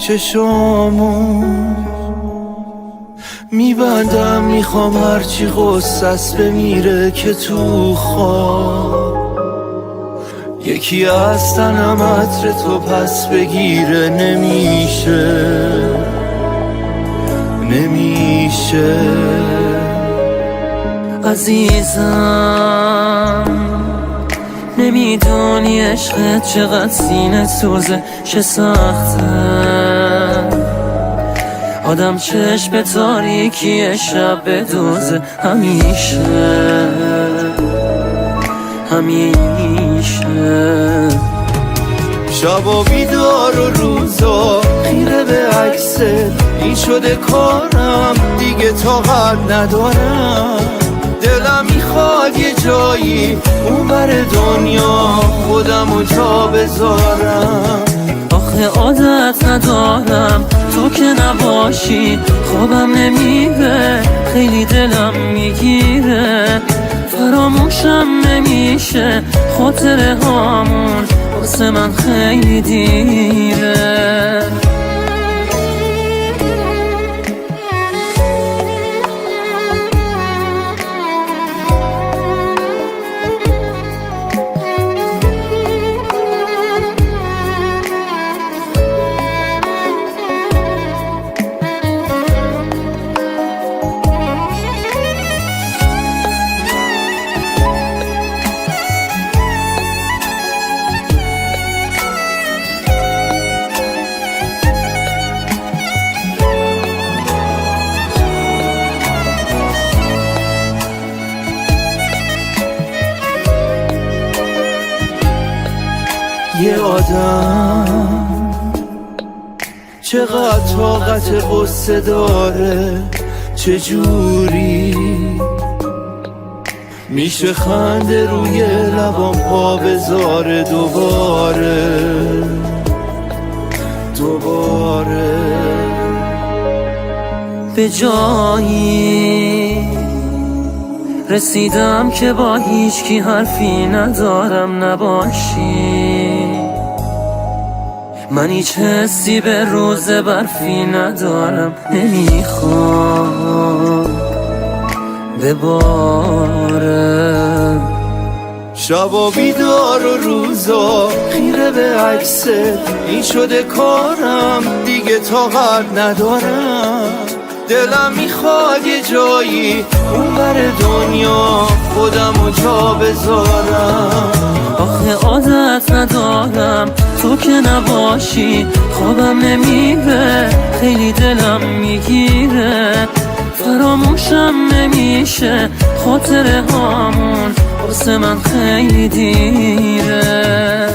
چشامو میبندم، میخوام هرچی غصص بمیره که تو خواب یکی از تنم عطر تو پس بگیره. نمیشه عزیزم، نمیدونی عشقت چقدر سینه سوزه، چه سخته آدم چشم به تاریکی شب بدوزه. همیشه شبا بیدار و روزا خیره به عکست، این شده کارم دیگه طاقت ندارم. دلم میخواد یه جایی اون بر دنیا خودمو جا بذارم. آخه عادت ندارم تو که نباشی، خوابم نمیره، خیلی دلم میگیره، فراموشم نمیشه خاطره هامون، واسه من خیلی دیره. یه آدم چقدر طاقت قصه داره، چجوری میشه خنده روی لبام پا بذاره دوباره. به جایی رسیدم که با هیچکی حرفی ندارم نباشی، من هیچ حسی به روز برفی ندارم، نمیخوام بباره. شبا بیدار و روزا خیره به عکست، این شده کارم دیگه طاقت ندارم. دلم میخواد یه جایی اون بر دنیا خودمو جا بذارم. آخه عادت ندارم تو که نباشی، خوابم نمیره، خیلی دلم میگیره، فراموشم نمیشه خاطره هامون، واسه من خیلی دیره.